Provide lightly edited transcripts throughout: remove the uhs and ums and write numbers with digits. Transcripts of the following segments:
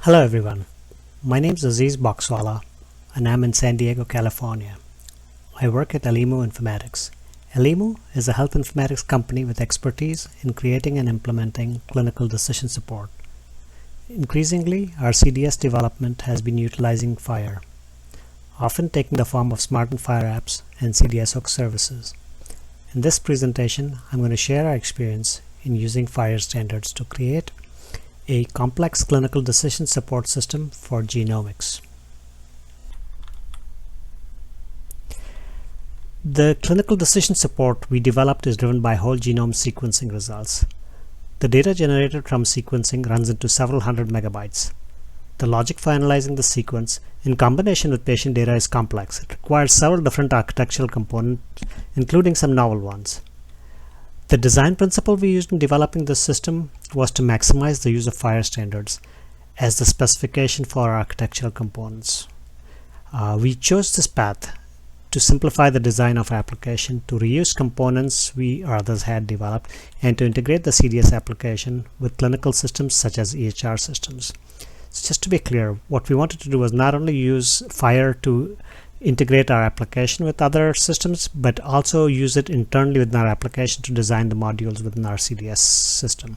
Hello everyone, my name is Aziz Boxwala and I'm in San Diego, California. I work at Alimu Informatics. Alimu is a health informatics company with expertise in creating and implementing clinical decision support. Increasingly, our CDS development has been utilizing FHIR, often taking the form of smart and FHIR apps and CDS hook services. In this presentation, I'm going to share our experience in using FHIR standards to create a complex clinical decision support system for genomics. The clinical decision support we developed is driven by whole genome sequencing results. The data generated from sequencing runs into several hundred megabytes. The logic for analyzing the sequence in combination with patient data is complex. It requires several different architectural components, including some novel ones. The design principle we used in developing this system was to maximize the use of FHIR standards as the specification for our architectural components. We chose this path to simplify the design of our application, to reuse components we or others had developed, and to integrate the CDS application with clinical systems such as EHR systems. So just to be clear, what we wanted to do was not only use FHIR to integrate our application with other systems, but also use it internally within our application to design the modules within our CDS system.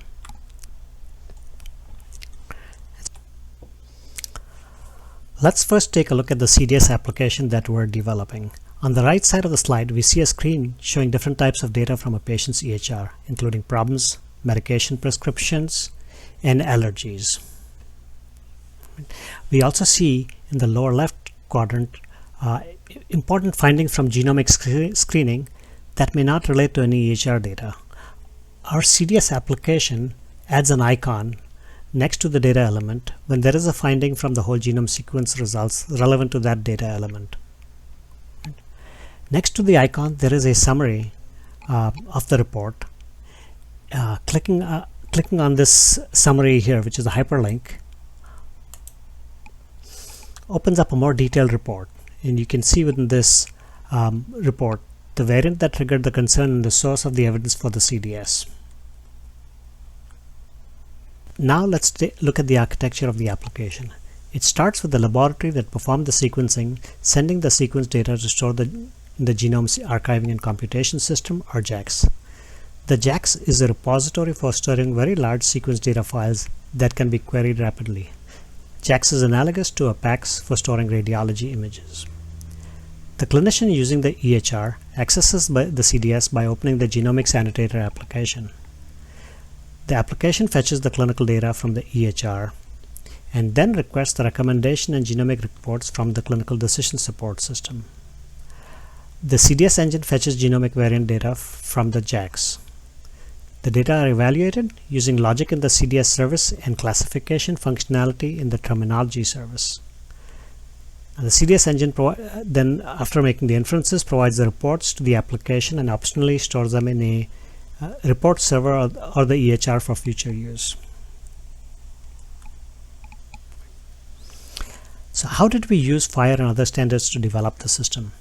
Let's first take a look at the CDS application that we're developing. On the right side of the slide, we see a screen showing different types of data from a patient's EHR, including problems, medication prescriptions, and allergies. We also see in the lower left quadrant important findings from genomic screening that may not relate to any EHR data. Our CDS application adds an icon next to the data element when there is a finding from the whole genome sequence results relevant to that data element. Next to the icon, there is a summary of the report. Clicking on this summary here, which is a hyperlink, opens up a more detailed report. And you can see within this report the variant that triggered the concern and the source of the evidence for the CDS. Now let's look at the architecture of the application. It starts with the laboratory that performed the sequencing, sending the sequence data to store in the Genome Archiving and Computation System, or JAX. The JAX is a repository for storing very large sequence data files that can be queried rapidly. JAX is analogous to a PACS for storing radiology images. The clinician using the EHR accesses the CDS by opening the Genomics Annotator application. The application fetches the clinical data from the EHR and then requests the recommendation and genomic reports from the clinical decision support system. The CDS engine fetches genomic variant data from the JAX. The data are evaluated using logic in the CDS service and classification functionality in the terminology service. And the CDS engine then, after making the inferences, provides the reports to the application and optionally stores them in a report server or the EHR for future use. So how did we use FHIR and other standards to develop the system?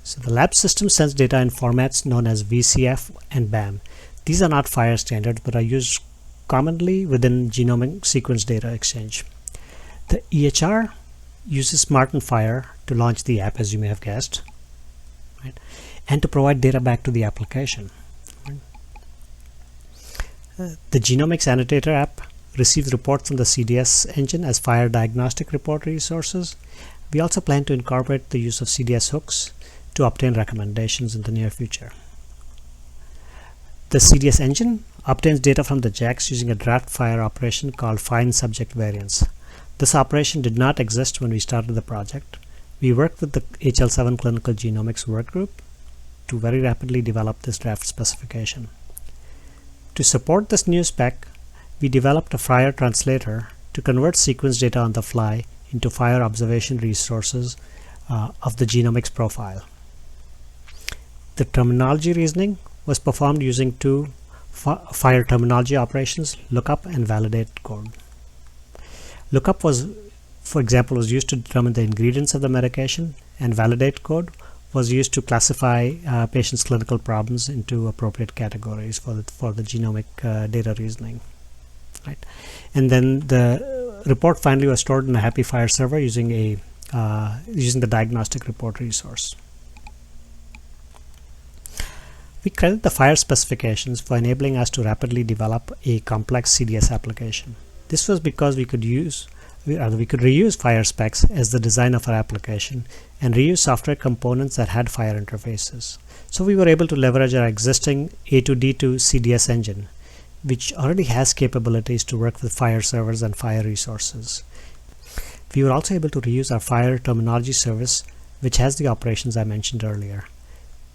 So the lab system sends data in formats known as VCF and BAM. These are not FHIR standards but are used commonly within genomic sequence data exchange. The EHR uses Smart and FHIR to launch the app, as you may have guessed, right? And to provide data back to the application. Right? The Genomics Annotator app receives reports from the CDS engine as FHIR diagnostic report resources. We also plan to incorporate the use of CDS hooks to obtain recommendations in the near future. The CDS engine obtains data from the JAX using a draft FHIR operation called find subject variants. This operation did not exist when we started the project. We worked with the HL7 Clinical Genomics Workgroup to very rapidly develop this draft specification. To support this new spec, we developed a FHIR translator to convert sequence data on the fly into FHIR observation resources of the genomics profile. The terminology reasoning was performed using two FHIR terminology operations, lookup and validate code. Lookup was, for example, was used to determine the ingredients of the medication, and validate code was used to classify patients' clinical problems into appropriate categories for the genomic data reasoning. right? And then the report finally was stored in a FHIR server using using the diagnostic report resource. We credit the FHIR specifications for enabling us to rapidly develop a complex CDS application. This was because we could reuse FHIR specs as the design of our application and reuse software components that had FHIR interfaces. So we were able to leverage our existing A2D2 CDS engine, which already has capabilities to work with FHIR servers and FHIR resources. We were also able to reuse our FHIR terminology service, which has the operations I mentioned earlier.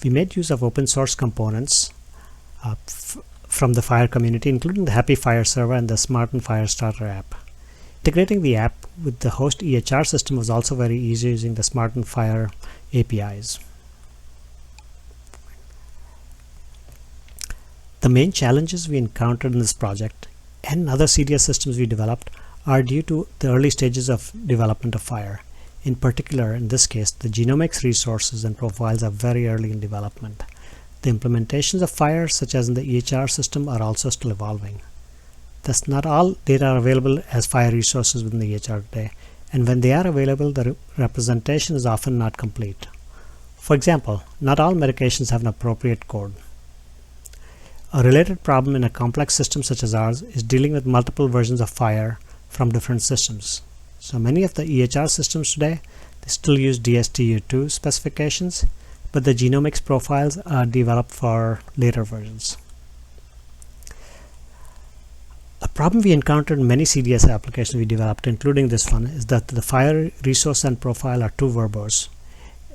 We made use of open source components from the FHIR community, including the FHIR server and the Smart and FHIR Starter app. Integrating the app with the host EHR system was also very easy using the Smart and FHIR APIs. The main challenges we encountered in this project and other CDS systems we developed are due to the early stages of development of FHIR. In particular, in this case, the genomics resources and profiles are very early in development. The implementations of FHIR, such as in the EHR system, are also still evolving. Thus, not all data are available as FHIR resources within the EHR today, and when they are available, the representation is often not complete. For example, not all medications have an appropriate code. A related problem in a complex system such as ours is dealing with multiple versions of FHIR from different systems. So many of the EHR systems today, they still use DSTU2 specifications, but the genomics profiles are developed for later versions. A problem we encountered in many CDS applications we developed, including this one, is that the FHIR resource and profile are too verbose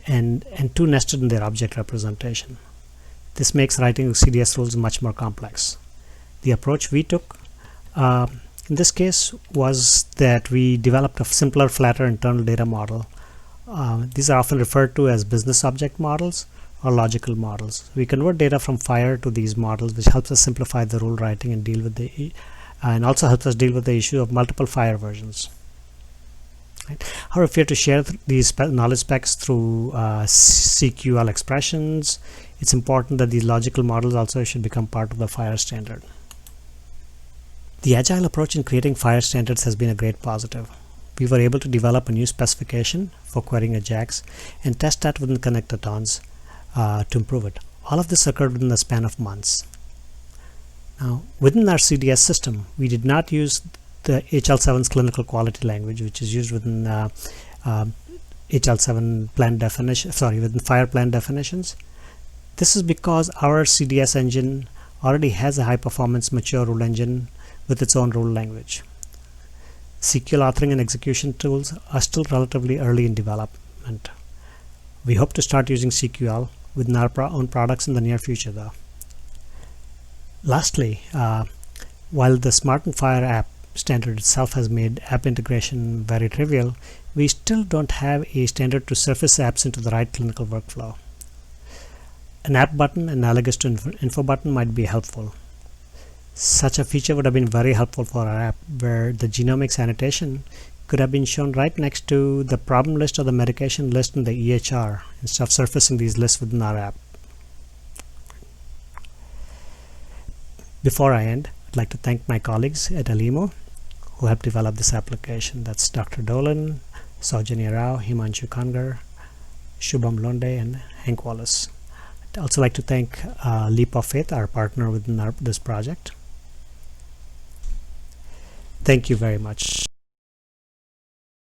and too nested in their object representation. This makes writing CDS rules much more complex. The approach we took in this case was that we developed a simpler, flatter internal data model. These are often referred to as business object models or logical models. We convert data from FHIR to these models, which helps us simplify the rule writing and also helps us deal with the issue of multiple FHIR versions. Right. However, if you have to share these knowledge specs through CQL expressions, it's important that these logical models also should become part of the FHIR standard. The agile approach in creating FHIR standards has been a great positive. We were able to develop a new specification for querying AJAX and test that within connectatons to improve it. All of this occurred within the span of months. Now, within our CDS system, we did not use the HL7's clinical quality language, which is used within HL7 plan definition. Within FHIR plan definitions. This is because our CDS engine already has a high-performance mature rule engine with its own rule language. SQL authoring and execution tools are still relatively early in development. We hope to start using SQL within our own products in the near future, though. Lastly, while the Smart and FHIR app standard itself has made app integration very trivial, we still don't have a standard to surface apps into the right clinical workflow. An app button analogous to info button might be helpful. Such a feature would have been very helpful for our app, where the genomics annotation could have been shown right next to the problem list or the medication list in the EHR instead of surfacing these lists within our app. Before I end, I'd like to thank my colleagues at Alimo who helped develop this application. That's Dr. Dolan, Saujanya Rao, Himanshu Kangar, Shubham Londe, and Hank Wallace. I'd also like to thank Leap of Faith, our partner within this project. Thank you very much.